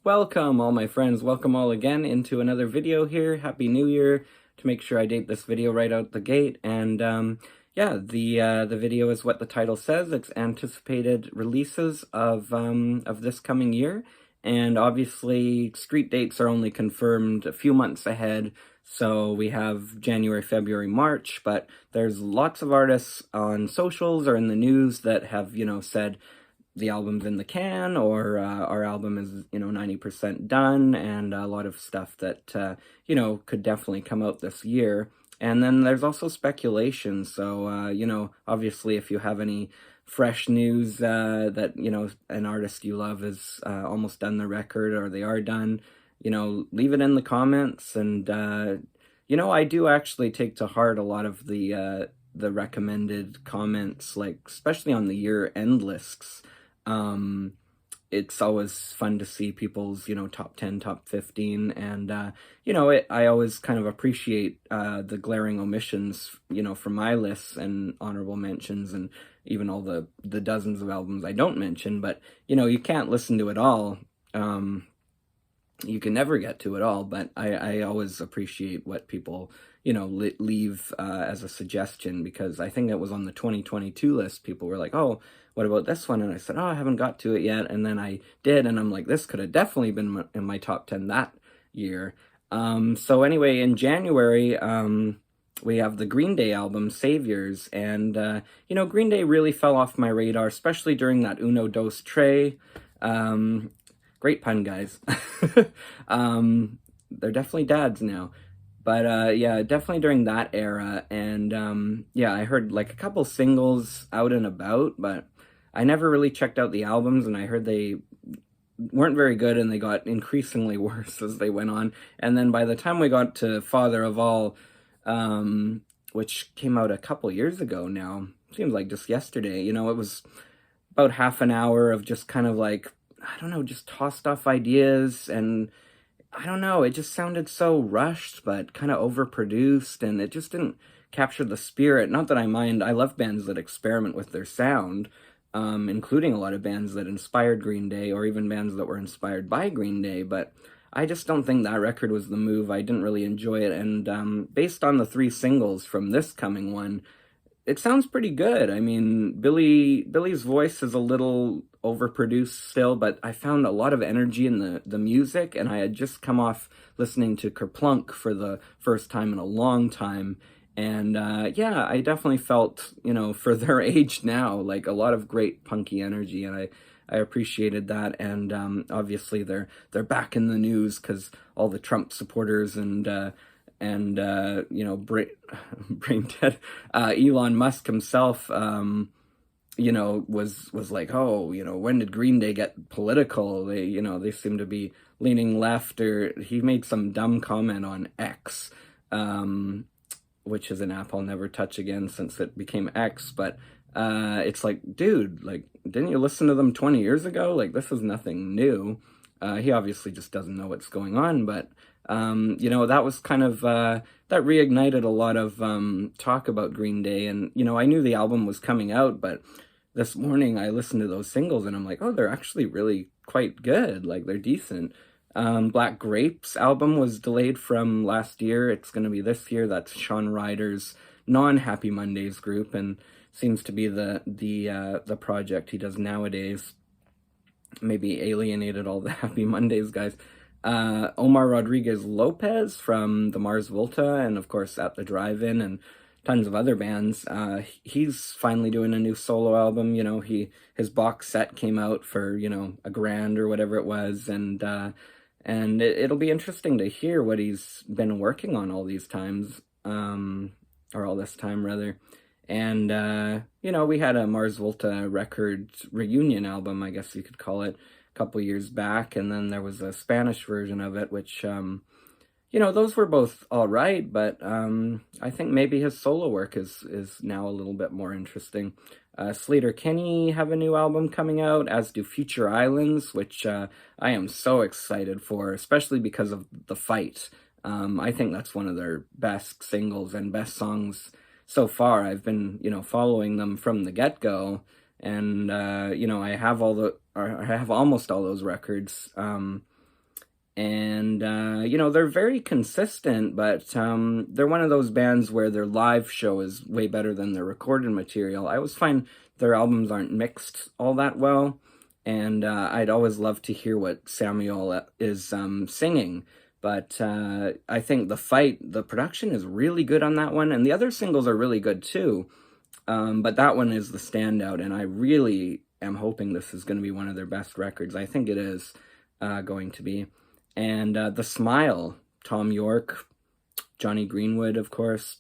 Welcome all my friends, welcome all again into another video here. Happy New Year. To make sure I date this video right out the gate, and yeah, the video is what the title says. It's anticipated releases of this coming year, and obviously street dates are only confirmed a few months ahead. So we have January, February, March, but there's lots of artists on socials or in the news that have, said the album's in the can, or our album is 90% done, and a lot of stuff that could definitely come out this year. And then there's also speculation. So obviously, if you have any fresh news that an artist you love is almost done the record, or they are done, leave it in the comments. And I do actually take to heart a lot of the recommended comments, like especially on the year-end lists. It's always fun to see people's, top 10, top 15, and, I always kind of appreciate, the glaring omissions, from my lists and honorable mentions, and even all the dozens of albums I don't mention, but, you can't listen to it all. You can never get to it all, but I always appreciate what people, leave as a suggestion, because I think it was on the 2022 list. People were like, oh, what about this one? And I said, oh, I haven't got to it yet. And then I did, and I'm like, this could have definitely been in my top 10 that year. So anyway, in January, we have the Green Day album, Saviors, and, Green Day really fell off my radar, especially during that Uno Dos Tres. Great pun, guys. They're definitely dads now. But yeah, definitely during that era. And yeah, I heard like a couple singles out and about, but I never really checked out the albums, and I heard they weren't very good, and they got increasingly worse as they went on. And then by the time we got to Father of All, which came out a couple years ago now, seems like just yesterday, it was about half an hour of just kind of like, I don't know, just tossed off ideas, and I don't know, it just sounded so rushed, but kind of overproduced, and it just didn't capture the spirit. Not that I mind, I love bands that experiment with their sound, including a lot of bands that inspired Green Day, or even bands that were inspired by Green Day, but I just don't think that record was the move. I didn't really enjoy it, and based on the 3 singles from this coming one, it sounds pretty good. I mean, Billy's voice is a little overproduced still, but I found a lot of energy in the music, and I had just come off listening to Kerplunk for the first time in a long time. And yeah, I definitely felt, for their age now, like a lot of great punky energy, and I appreciated that. And obviously they're back in the news because all the Trump supporters and brain dead Elon Musk himself, was like, oh, when did Green Day get political? They seem to be leaning left, or he made some dumb comment on X, which is an app I'll never touch again since it became X. But it's like, dude, like, didn't you listen to them 20 years ago? Like, this is nothing new. He obviously just doesn't know what's going on, but that was kind of, that reignited a lot of talk about Green Day. And, I knew the album was coming out, but this morning I listened to those singles, and I'm like, oh, they're actually really quite good. Like, they're decent. Black Grapes album was delayed from last year. It's going to be this year. That's Sean Ryder's non-Happy Mondays group, and seems to be the project he does nowadays. Maybe alienated all the Happy Mondays guys. Omar Rodriguez Lopez from the Mars Volta, and of course At the Drive-In, and tons of other bands. He's finally doing a new solo album. His box set came out for $1,000 or whatever it was, and it'll be interesting to hear what he's been working on all these times, or all this time rather. And we had a Mars Volta Records reunion album, I guess you could call it, couple years back, and then there was a Spanish version of it, which those were both all right, but I think maybe his solo work is now a little bit more interesting. Sleater-Kinney have a new album coming out, as do Future Islands, which I am so excited for, especially because of The Fight. I think that's one of their best singles and best songs so far. I've been following them from the get-go, and I have almost all those records. And, you know, they're very consistent, but they're one of those bands where their live show is way better than their recorded material. I always find their albums aren't mixed all that well, and I'd always love to hear what Samuel is singing. But I think the production is really good on that one, and the other singles are really good too. But that one is the standout, and I really am hoping this is going to be one of their best records. I think it is going to be. And The Smile, Tom York, Johnny Greenwood, of course,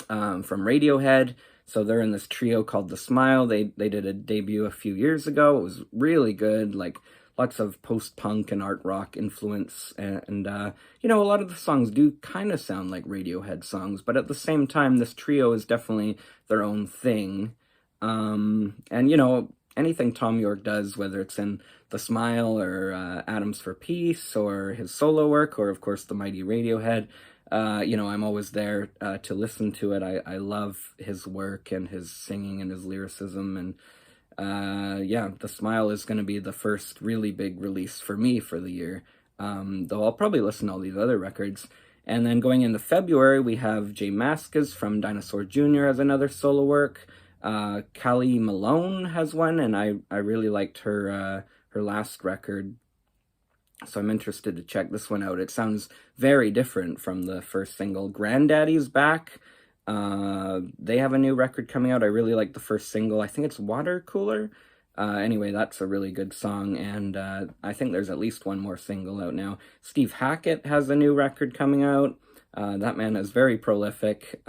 from Radiohead. So they're in this trio called The Smile. They did a debut a few years ago. It was really good, like lots of post-punk and art rock influence. And you know, a lot of the songs do kind of sound like Radiohead songs, but at the same time, this trio is definitely their own thing. And, you know, anything Tom York does, whether it's in The Smile or Atoms for Peace or his solo work or, of course, the mighty Radiohead, you know, I'm always there to listen to it. I love his work and his singing and his lyricism. And yeah, The Smile is going to be the first really big release for me for the year, though I'll probably listen to all these other records. And then going into February, we have J Mascis from Dinosaur Jr. as another solo work. Callie Malone has one, and I really liked her last record, so I'm interested to check this one out. It sounds very different from the first single. Granddaddy's back. They have a new record coming out. I really like the first single. I think it's Water Cooler. Anyway, that's a really good song, and I think there's at least one more single out now. Steve Hackett has a new record coming out. That man is very prolific.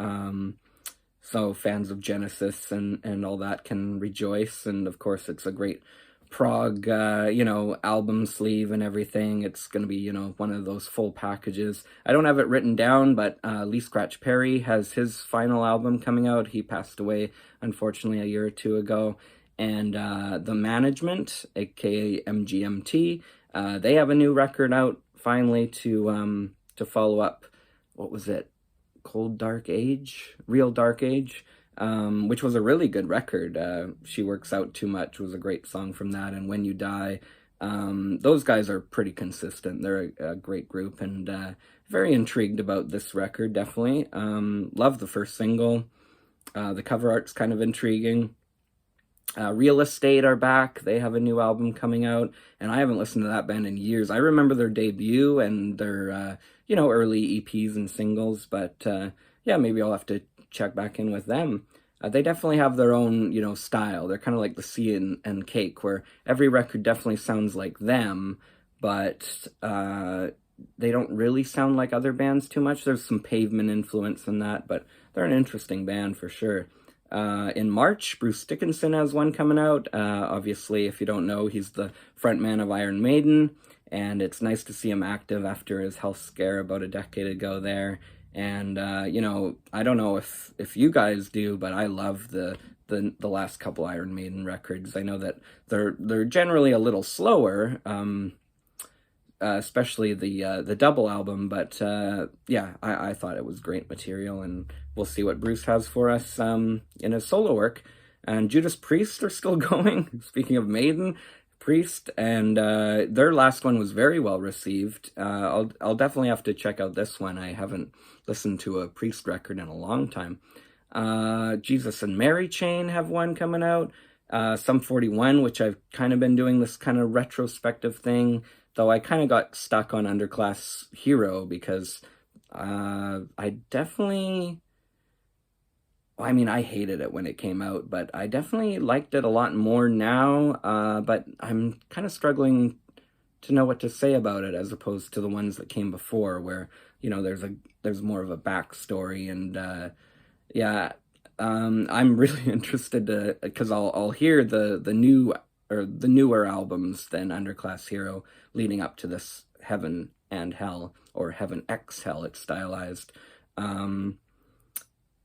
So fans of Genesis and all that can rejoice. And of course, it's a great prog, you know, album sleeve and everything. It's going to be, you know, one of those full packages. I don't have it written down, but Lee Scratch Perry has his final album coming out. He passed away, unfortunately, a year or two ago. And The Management, aka MGMT, they have a new record out finally to follow up. What was it? Cold Dark Age, Real Dark Age, which was a really good record. She Works Out Too Much was a great song from that, and When You Die. Those guys are pretty consistent. They're a great group, and very intrigued about this record, definitely. Love the first single. The cover art's kind of intriguing. Real Estate are back. They have a new album coming out, and I haven't listened to that band in years. I remember their debut and their, you know, early EPs and singles, but yeah, maybe I'll have to check back in with them. They definitely have their own, you know, style. They're kind of like the Sea and Cake, where every record definitely sounds like them, but they don't really sound like other bands too much. There's some Pavement influence in that, but they're an interesting band for sure. In March, Bruce Dickinson has one coming out. Obviously, if you don't know, he's the frontman of Iron Maiden, and it's nice to see him active after his health scare about a decade ago there. And, you know, I don't know if you guys do, but I love the last couple Iron Maiden records. I know that they're generally a little slower, especially the double album, but yeah, I thought it was great material, and we'll see what Bruce has for us in his solo work. And Judas Priest are still going. Speaking of Maiden, Priest, and their last one was very well received. I'll definitely have to check out this one. I haven't listened to a Priest record in a long time. Jesus and Mary Chain have one coming out. Sum 41, which I've kind of been doing this kind of retrospective thing, though I kind of got stuck on Underclass Hero because I definitely... I mean, I hated it when it came out, but I definitely liked it a lot more now, but I'm kind of struggling to know what to say about it as opposed to the ones that came before where, you know, there's more of a backstory, and yeah, I'm really interested to, because I'll hear the newer albums than Underclass Hero leading up to this Heaven and Hell, or Heaven X Hell, it's stylized.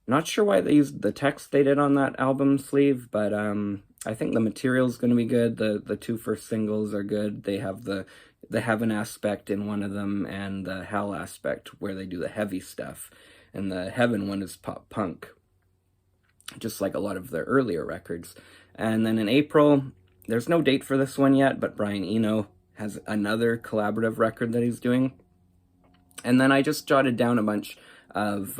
Not sure why they used the text they did on that album sleeve, but I think the material's going to be good. The two first singles are good. They have the Heaven aspect in one of them and the Hell aspect where they do the heavy stuff. And the Heaven one is pop punk, just like a lot of their earlier records. And then in April, there's no date for this one yet, but Brian Eno has another collaborative record that he's doing. And then I just jotted down a bunch of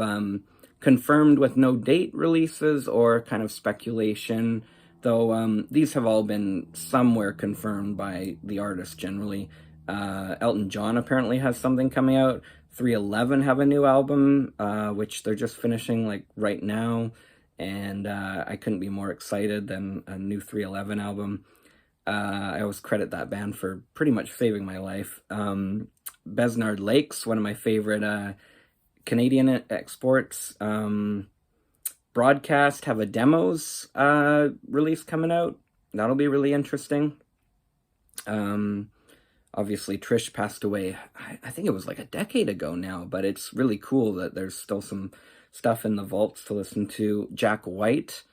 confirmed with no date releases or kind of speculation, though these have all been somewhere confirmed by the artist generally. Elton John apparently has something coming out. 311 have a new album, which they're just finishing like right now, and I couldn't be more excited than a new 311 album. I always credit that band for pretty much saving my life. Besnard Lakes, one of my favorite Canadian exports. Broadcast have a demos release coming out. That'll be really interesting. Obviously, Trish passed away, I think it was like a decade ago now, but it's really cool that there's still some stuff in the vaults to listen to. Jack White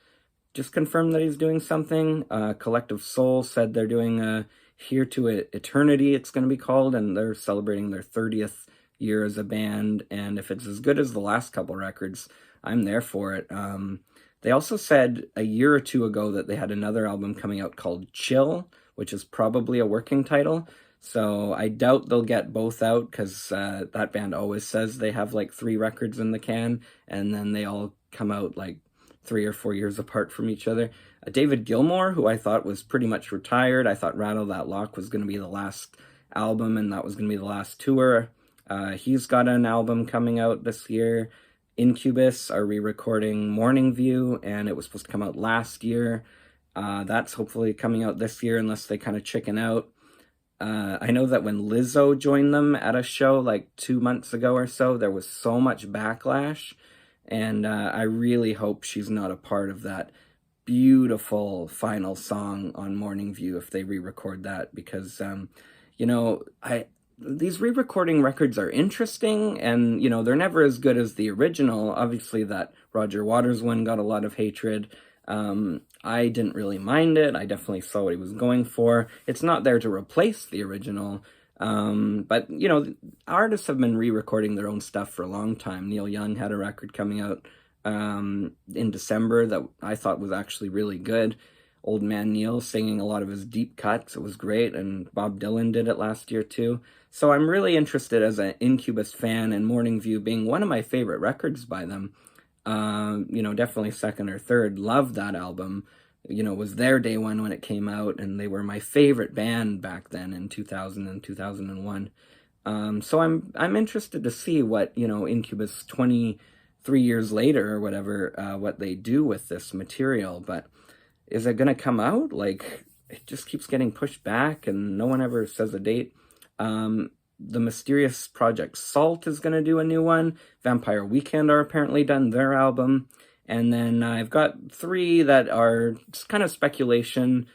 just confirmed that he's doing something. Collective Soul said they're doing Here to Eternity, it's going to be called, and they're celebrating their 30th year as a band, and if it's as good as the last couple records, I'm there for it. They also said a year or two ago that they had another album coming out called Chill, which is probably a working title, so I doubt they'll get both out, because that band always says they have like 3 records in the can, and then they all come out like 3 or 4 years apart from each other. David Gilmour, who I thought was pretty much retired, I thought Rattle That Lock was going to be the last album, and that was going to be the last tour. He's got an album coming out this year. Incubus are re-recording Morning View, and it was supposed to come out last year. That's hopefully coming out this year, unless they kind of chicken out. I know that when Lizzo joined them at a show like 2 months ago or so, there was so much backlash, and I really hope she's not a part of that beautiful final song on Morning View if they re-record that, because, you know, these re-recording records are interesting, and, you know, they're never as good as the original. Obviously, that Roger Waters one got a lot of hatred. I didn't really mind it. I definitely saw what he was going for. It's not there to replace the original, but, you know, artists have been re-recording their own stuff for a long time. Neil Young had a record coming out in December that I thought was actually really good. Old Man Neil singing a lot of his deep cuts. It was great, and Bob Dylan did it last year too. So I'm really interested as an Incubus fan, and Morning View being one of my favorite records by them. You know, definitely second or third. Loved that album. You know, was there day one when it came out, and they were my favorite band back then in 2000 and 2001. So I'm interested to see what, you know, Incubus 23 years later or whatever, what they do with this material. But is it going to come out? Like, it just keeps getting pushed back, and no one ever says a date. The mysterious Project Salt is going to do a new one. Vampire Weekend are apparently done their album. And then I've got 3 that are just kind of speculation.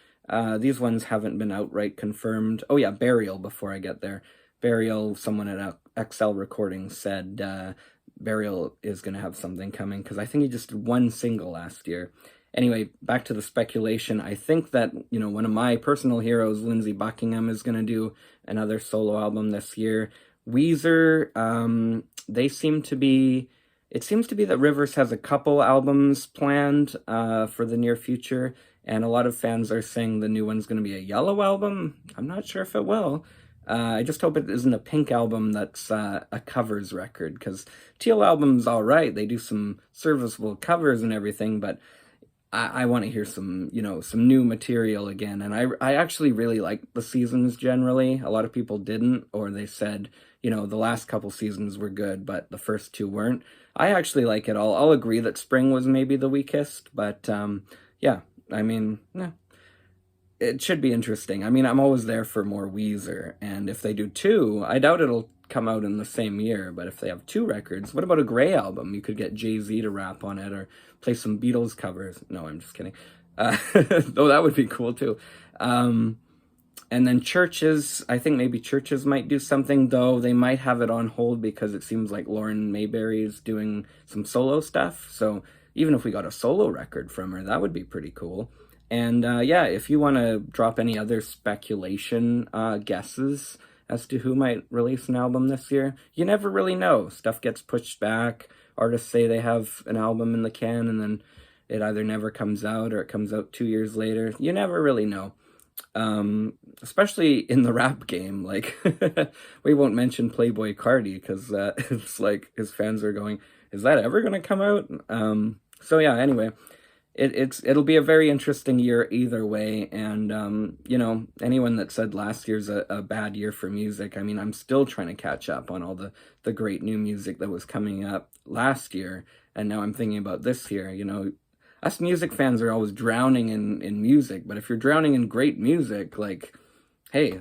These ones haven't been outright confirmed. Oh yeah, Burial, before I get there. Burial, someone at XL Recordings said Burial is going to have something coming, because I think he just did 1 single last year. Anyway, back to the speculation. I think that, you know, one of my personal heroes, Lindsey Buckingham, is going to do another solo album this year. Weezer, they seem to be... It seems to be that Rivers has a couple albums planned for the near future, and a lot of fans are saying the new one's going to be a Yellow album. I'm not sure if it will. I just hope it isn't a Pink album that's a covers record, because Teal album's all right. They do some serviceable covers and everything, but I want to hear some, you know, some new material again. And I actually really like the seasons generally. A lot of people didn't, or they said, you know, the last couple seasons were good, but the first 2 weren't. I actually like it all. I'll agree that spring was maybe the weakest, but yeah, I mean, it should be interesting. I mean, I'm always there for more Weezer, and if they do 2, I doubt it'll come out in the same year, but if they have 2 records, what about a Grey album? You could get Jay-Z to rap on it, or play some Beatles covers. No, I'm just kidding. Though that would be cool too. And then Churches, I think maybe Churches might do something, though they might have it on hold because it seems like Lauren Mayberry is doing some solo stuff. So even if we got a solo record from her, that would be pretty cool. And yeah, if you want to drop any other speculation guesses as to who might release an album this year, you never really know. Stuff gets pushed back. Artists say they have an album in the can, and then it either never comes out or it comes out 2 years later. You never really know. especially in the rap game. Like, we won't mention Playboy Cardi because it's like his fans are going, is that ever going to come out? So yeah, anyway, it'll be a very interesting year either way. And, you know, anyone that said last year's a bad year for music, I mean, I'm still trying to catch up on all the great new music that was coming up last year. And now I'm thinking about this year, you know, us music fans are always drowning in music, but if you're drowning in great music, like, hey,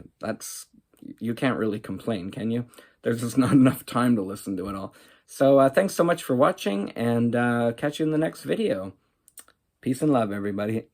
you can't really complain, can you? There's just not enough time to listen to it all. So thanks so much for watching, and catch you in the next video. Peace and love, everybody.